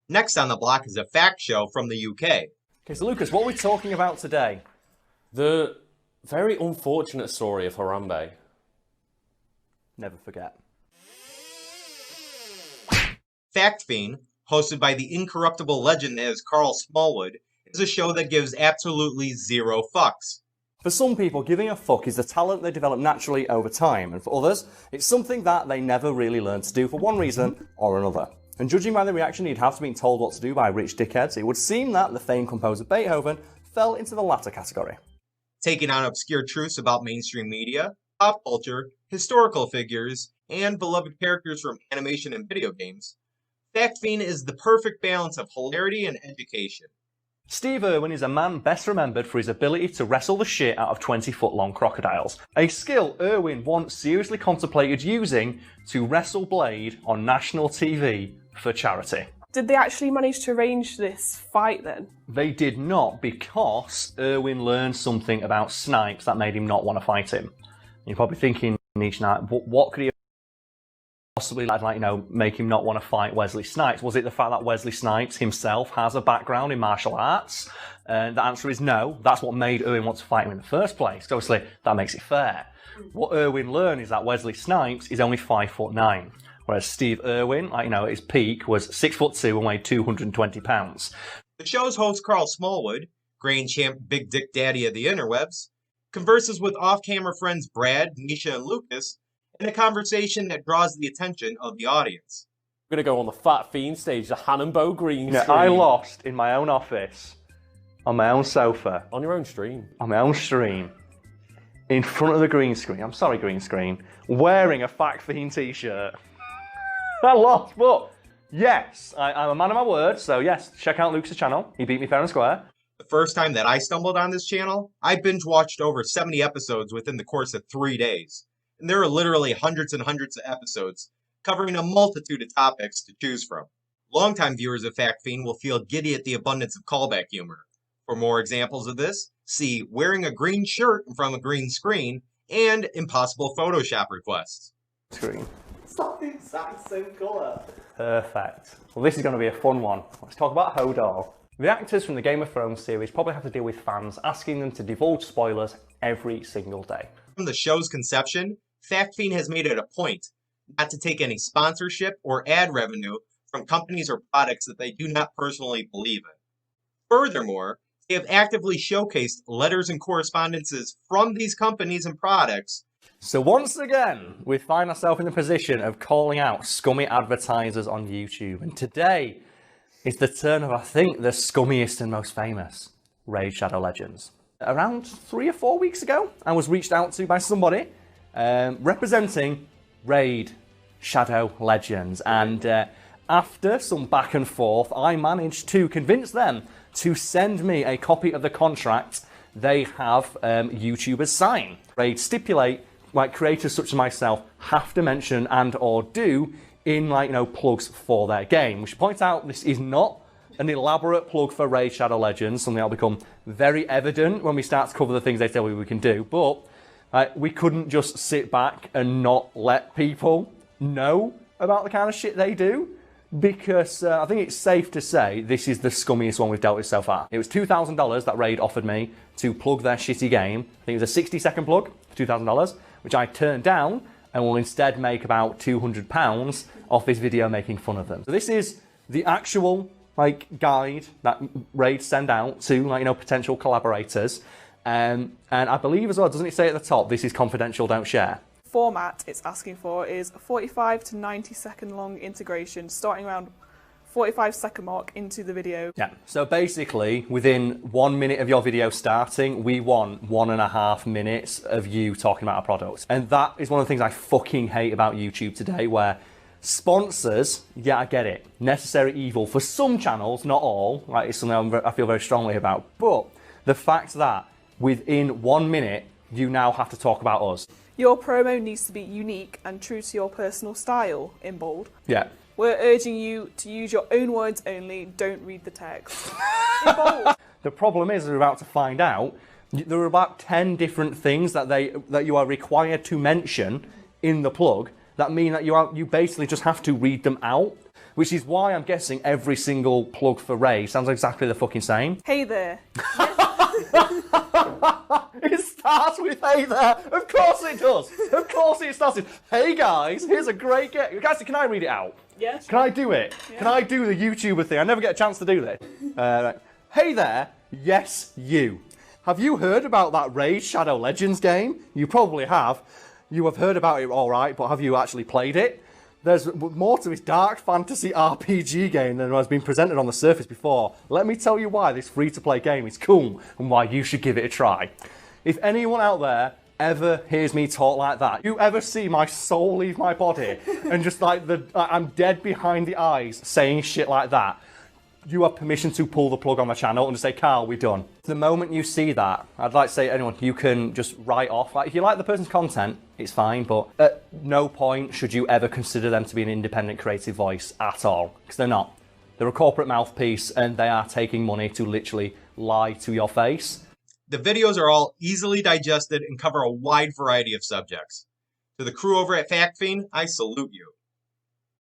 Next on the block is a fact show from the UK. Okay, so Lucas, what are we talking about today? The very unfortunate story of Harambe. Never forget. Fact Fiend, hosted by the incorruptible legend that is Karl Smallwood, is a show that gives absolutely zero fucks. For some people, giving a fuck is a talent they develop naturally over time, and for others, it's something that they never really learn to do for one reason or another. And judging by the reaction you'd have to being told what to do by rich dickheads, it would seem that the famed composer Beethoven fell into the latter category. Taking on obscure truths about mainstream media, pop culture, historical figures, and beloved characters from animation and video games, Fact Fiend is the perfect balance of hilarity and education. Steve Irwin is a man best remembered for his ability to wrestle the shit out of 20-foot-long crocodiles, a skill Irwin once seriously contemplated using to wrestle Blade on national TV for charity. Did they actually manage to arrange this fight then? They did not, because Irwin learned something about Snipes that made him not want to fight him. You're probably thinking, Nisha, what could he possibly make him not want to fight Wesley Snipes? Was it the fact that Wesley Snipes himself has a background in martial arts? And the answer is no. That's what made Irwin want to fight him in the first place. Obviously, that makes it fair. What Irwin learned is that Wesley Snipes is only 5'9", whereas Steve Irwin, at his peak, was 6'2" and weighed 220 pounds. The show's host Karl Smallwood, Grand Champ Big Dick Daddy of the interwebs, converses with off-camera friends Brad, Nisha, and Lucas in a conversation that draws the attention of the audience. We're going to go on the Fat Fiend stage, the Hannonbow green screen. I lost in my own office, on my own sofa. On your own stream. On my own stream, in front of the green screen, I'm sorry green screen, wearing a Fact Fiend t-shirt. I lost, but yes, I'm a man of my word, so yes, check out Luke's channel. He beat me fair and square. The first time that I stumbled on this channel, I binge-watched over 70 episodes within the course of 3 days. And there are literally hundreds and hundreds of episodes, covering a multitude of topics to choose from. Longtime viewers of Fact Fiend will feel giddy at the abundance of callback humor. For more examples of this, see Wearing a Green Shirt in front of a Green Screen and Impossible Photoshop Requests. Screen. It's not the exact same colour. Perfect. Well, this is going to be a fun one. Let's talk about Hodor. The actors from the Game of Thrones series probably have to deal with fans asking them to divulge spoilers every single day. From the show's conception, Fact Fiend has made it a point not to take any sponsorship or ad revenue from companies or products that they do not personally believe in. Furthermore, they have actively showcased letters and correspondences from these companies and products. So once again, we find ourselves in the position of calling out scummy advertisers on YouTube. And today is the turn of, I think, the scummiest and most famous, Raid Shadow Legends. Around 3 or 4 weeks ago, I was reached out to by somebody representing Raid Shadow Legends, and after some back and forth, I managed to convince them to send me a copy of the contract they have YouTubers sign. Raid stipulate, creators such as myself have to mention and or do in plugs for their game. We should point out this is not an elaborate plug for Raid Shadow Legends, something that'll become very evident when we start to cover the things they tell me we can do, but we couldn't just sit back and not let people know about the kind of shit they do, because I think it's safe to say this is the scummiest one we've dealt with so far. It was $2,000 that Raid offered me to plug their shitty game. I think it was a 60-second plug for $2,000, which I turned down and will instead make about £200 off this video making fun of them. So this is the actual guide that Raid send out to potential collaborators. And I believe as well, doesn't it say at the top, this is confidential, don't share? Format it's asking for is a 45 to 90 second long integration, starting around 45-second mark into the video. Yeah, so basically, within 1 minute of your video starting, we want 1.5 minutes of you talking about a product. And that is one of the things I fucking hate about YouTube today, where sponsors, yeah, I get it, necessary evil for some channels, not all, right? It's something I feel very strongly about. But the fact that within 1 minute, you now have to talk about us. Your promo needs to be unique and true to your personal style, in bold. Yeah. We're urging you to use your own words only, don't read the text. In bold. The problem is, we're about to find out, there are about 10 different things that you are required to mention in the plug that mean that you basically just have to read them out. which is why I'm guessing every single plug for Ray sounds exactly the fucking same. Hey there. It starts with hey there. Of course it does. Of course it starts with hey guys, here's a great game. Guys, can I read it out? Yes. Can I do it? Yeah. Can I do the YouTuber thing? I never get a chance to do this. Hey there, yes you. Have you heard about that Raid Shadow Legends game? You probably have. You have heard about it alright, but have you actually played it? There's more to this dark fantasy RPG game than has been presented on the surface before. Let me tell you why this free-to-play game is cool and why you should give it a try. If anyone out there ever hears me talk like that, you ever see my soul leave my body and just like I'm dead behind the eyes saying shit like that, you have permission to pull the plug on the channel and just say, Karl, we're done. The moment you see that, I'd like to say to anyone, you can just write off. Like, if you like the person's content, it's fine, but at no point should you ever consider them to be an independent creative voice at all, because they're not. They're a corporate mouthpiece and they are taking money to literally lie to your face. The videos are all easily digested and cover a wide variety of subjects. To the crew over at Fiend, I salute you.